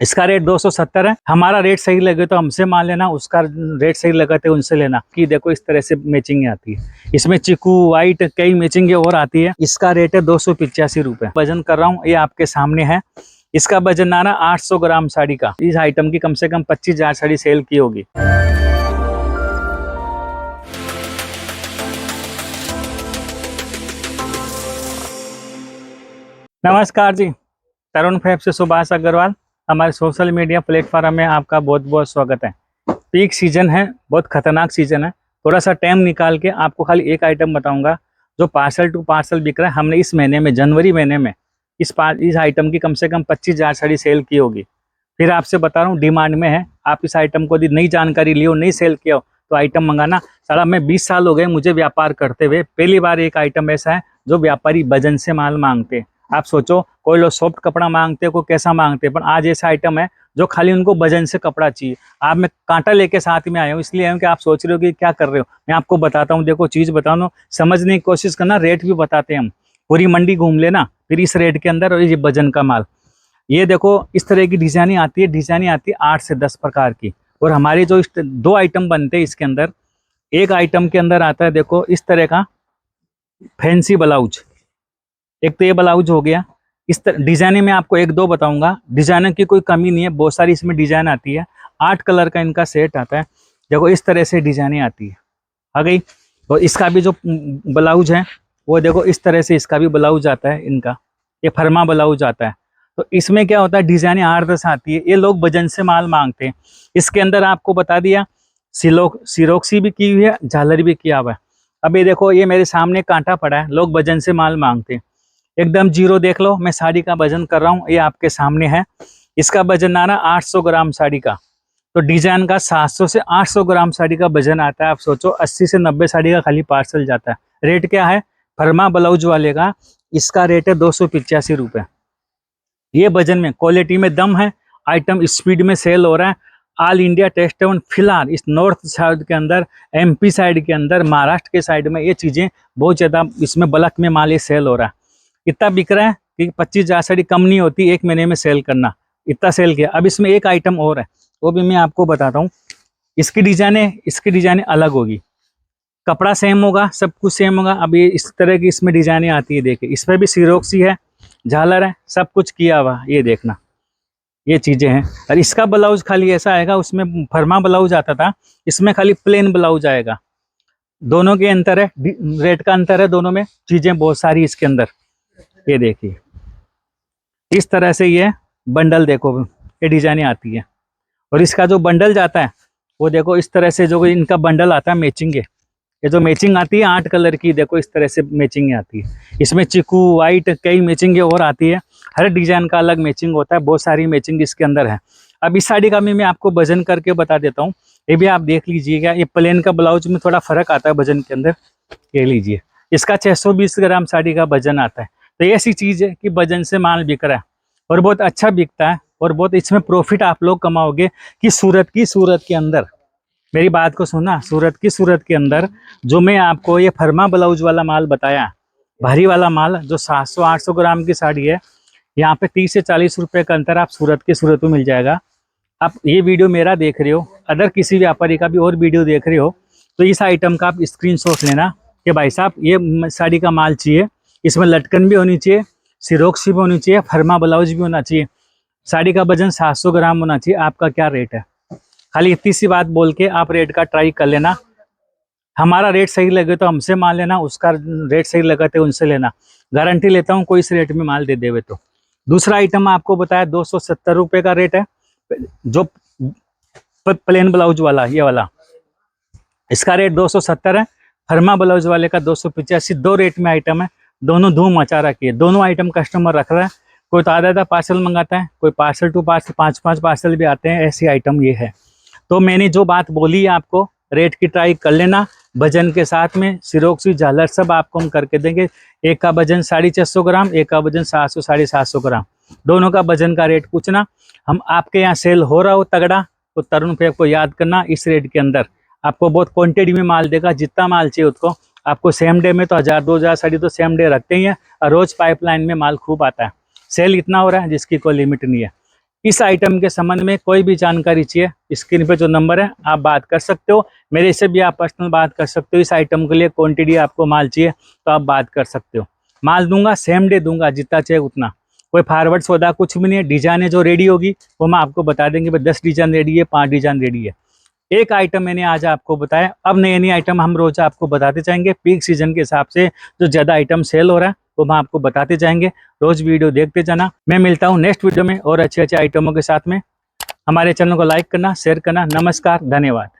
इसका रेट 270 है। हमारा रेट सही लगे तो हमसे मान लेना, उसका रेट सही लगा तो उनसे लेना। कि देखो इस तरह से मैचिंग आती है, इसमें चीकू वाइट कई मैचिंग और आती है। इसका रेट है 285 रुपये। वजन कर रहा हूँ, ये आपके सामने है। इसका वजन आना 800 ग्राम साड़ी का। इस आइटम की कम से कम 25,000 साड़ी सेल की होगी। नमस्कार जी, तरुण फैब से सुभाष अग्रवाल। हमारे सोशल मीडिया प्लेटफॉर्म में आपका बहुत बहुत स्वागत है। पीक सीजन है, बहुत खतरनाक सीजन है। थोड़ा सा टाइम निकाल के आपको खाली एक आइटम बताऊंगा जो पार्सल टू पार्सल बिक रहा है। हमने इस महीने में, जनवरी महीने में इस आइटम की कम से कम 25,000 साड़ी सेल की होगी। फिर आपसे बता रहा हूँ, डिमांड में है। आप इस आइटम को यदि नई जानकारी ली हो, नहीं सेल किया हो तो आइटम मंगाना। साला मैं 20 साल हो गए मुझे व्यापार करते हुए, पहली बार एक आइटम ऐसा है जो व्यापारी वजन से माल मांगते हैं। आप सोचो, कोई लोग सॉफ्ट कपड़ा मांगते हैं, कोई कैसा मांगते हैं, पर आज ऐसा आइटम है जो खाली उनको वजन से कपड़ा चाहिए। आप, मैं कांटा लेके साथ में आया हूँ, इसलिए आया हूँ कि आप सोच रहे हो कि क्या कर रहे हो। मैं आपको बताता हूँ, देखो चीज़ बताऊँ, समझने की कोशिश करना, रेट भी बताते हैं हम। पूरी मंडी घूम लेना फिर इस रेट के अंदर, और ये वजन का माल। ये देखो इस तरह की डिजाइनिंग आती है। डिजाइनिंग आती है 8 से 10 प्रकार की। और हमारे जो दो आइटम बनते हैं इसके अंदर, एक आइटम के अंदर आता है देखो इस तरह का फैंसी ब्लाउज। एक तो ये ब्लाउज हो गया। इस तरह डिजाइनिंग में आपको एक दो बताऊंगा। डिजाइनिंग की कोई कमी नहीं है, बहुत सारी इसमें डिजाइन आती है। 8 कलर का इनका सेट आता है। देखो इस तरह से डिजाइनिंग आती है, आ गई। और इसका भी जो ब्लाउज है वो देखो इस तरह से इसका भी ब्लाउज आता है। इनका ये फर्मा ब्लाउज आता है। तो इसमें क्या होता है, डिजाइनिंग 8-10 आती है। ये लोग वजन से माल मांगते हैं। इसके अंदर आपको बता दिया, सिरोक्सी भी की हुई है, झालर भी किया हुआ है। अब ये देखो, ये मेरे सामने कांटा पड़ा है, लोग वजन से माल मांगते हैं। एकदम जीरो देख लो, मैं साड़ी का वजन कर रहा हूँ, ये आपके सामने है। इसका वजन आ रहा 800 ग्राम साड़ी का। तो डिजाइन का 700 से 800 ग्राम साड़ी का वजन आता है। आप सोचो 80 से 90 साड़ी का खाली पार्सल जाता है। रेट क्या है फर्मा ब्लाउज वाले का? इसका रेट है 285 रुपये। ये वजन में, क्वालिटी में दम है। आइटम स्पीड में सेल हो रहा है। ऑल इंडिया टेस्ट एवं फिलहाल इस नॉर्थ साइड के अंदर, एमपी साइड के अंदर, महाराष्ट्र के साइड में ये चीज़ें बहुत ज़्यादा इसमें बल्क में माल ये सेल हो रहा है। इतना बिक रहा है कि 25,000 साड़ी कम नहीं होती एक महीने में सेल करना। इतना सेल किया। अब इसमें एक आइटम और है, वो भी मैं आपको बताता हूँ। इसकी डिजाइने अलग होगी। कपड़ा सेम होगा, सब कुछ सेम होगा। अब ये इस तरह की इसमें डिजाइने आती है। देखिए इस पर भी सिरोक्सी है, झालर है, सब कुछ किया हुआ। ये देखना, ये चीजें हैं। और इसका ब्लाउज खाली ऐसा आएगा, उसमें फर्मा ब्लाउज आता था, इसमें खाली प्लेन ब्लाउज आएगा। दोनों के अंतर है, रेट का अंतर है दोनों में। चीजें बहुत सारी इसके अंदर। ये देखिए इस तरह से ये बंडल, देखो ये डिजाइने आती है। और इसका जो बंडल जाता है वो देखो इस तरह से, जो इनका बंडल आता है मैचिंग है। ये जो मैचिंग आती है 8 कलर की, देखो इस तरह से मैचिंग आती है। इसमें चीकू वाइट कई मैचिंग और आती है। हर डिजाइन का अलग मैचिंग होता है, बहुत सारी मैचिंग इसके अंदर है। अब इस साड़ी का मैं आपको वजन करके बता देता हूँ। ये भी आप देख लीजिएगा। ये प्लेन का ब्लाउज में थोड़ा फर्क आता है वजन के अंदर। ये लीजिए, इसका 620 ग्राम साड़ी का वजन आता है। तो ऐसी चीज़ है कि वजन से माल बिक रहा है और बहुत अच्छा बिकता है। और बहुत इसमें प्रॉफिट आप लोग कमाओगे। कि सूरत के अंदर, मेरी बात को सुना, सूरत के अंदर जो मैं आपको ये फर्मा ब्लाउज वाला माल बताया, भारी वाला माल जो 700-800 ग्राम की साड़ी है, यहाँ पे 30 से 40 रुपए का अंतर आप सूरत में मिल जाएगा। आप ये वीडियो मेरा देख रहे हो, अगर किसी व्यापारी का भी और वीडियो देख रहे हो तो इस आइटम का आप स्क्रीनशॉट लेना कि भाई साहब ये साड़ी का माल चाहिए। इसमें लटकन भी होनी चाहिए, सिरोक्सी भी होनी चाहिए, फर्मा ब्लाउज भी होना चाहिए। साड़ी का वजन 700 ग्राम होना चाहिए। आपका क्या रेट है? खाली इतनी सी बात बोल के आप रेट का ट्राई कर लेना। हमारा रेट सही लगे तो हमसे माल लेना, उसका रेट सही लगा तो उनसे लेना। गारंटी लेता हूँ कोई इस रेट में माल दे देवे तो। दूसरा आइटम आपको बताया 270 रुपये का रेट है, जो प्लेन ब्लाउज वाला, ये वाला, इसका रेट 270 है। फर्मा ब्लाउज वाले का 285। दो रेट में आइटम है, दोनों धूम मचा रखी है। दोनों आइटम कस्टमर रख रहा है। कोई तो आधा पार्सल मंगाता है, कोई पार्सल टू पार्सल 5-5 पार्सल भी आते हैं। ऐसी आइटम ये है। तो मैंने जो बात बोली है आपको, रेट की ट्राई कर लेना। वजन के साथ में सिरोक्सी झालर सब आपको हम करके देंगे। एक का वजन 650 ग्राम, एक का वजन 700-750 ग्राम। दोनों का वजन का रेट पूछना। हम आपके यहाँ सेल हो रहा हो तगड़ा तो तरुण फैब को याद करना। इस रेट के अंदर आपको बहुत क्वांटिटी में माल देगा। जितना माल चाहिए उसको आपको सेम डे में तो 1000-2000 साड़ी तो सेम डे रखते ही हैं। और रोज पाइपलाइन में माल खूब आता है। सेल इतना हो रहा है जिसकी कोई लिमिट नहीं है। इस आइटम के संबंध में कोई भी जानकारी चाहिए, स्क्रीन पे जो नंबर है आप बात कर सकते हो, मेरे से भी आप पर्सनल बात कर सकते हो। इस आइटम के लिए क्वांटिटी आपको माल चाहिए तो आप बात कर सकते हो। माल दूंगा सेम डे दूंगा, जितना चाहिए उतना, कोई फॉरवर्ड सौदा कुछ भी नहीं है। डिजाइने जो रेडी होगी वो मैं आपको बता देंगे, 10 डिजाइन रेडी है, 5 डिजाइन रेडी है। एक आइटम मैंने आज आपको बताया, अब नई नई आइटम हम रोज आपको बताते जाएंगे। पीक सीजन के हिसाब से जो ज़्यादा आइटम सेल हो रहा है वो हम आपको बताते जाएंगे। रोज वीडियो देखते जाना। मैं मिलता हूँ नेक्स्ट वीडियो में और अच्छे अच्छे आइटमों के साथ में। हमारे चैनल को लाइक करना, शेयर करना। नमस्कार, धन्यवाद।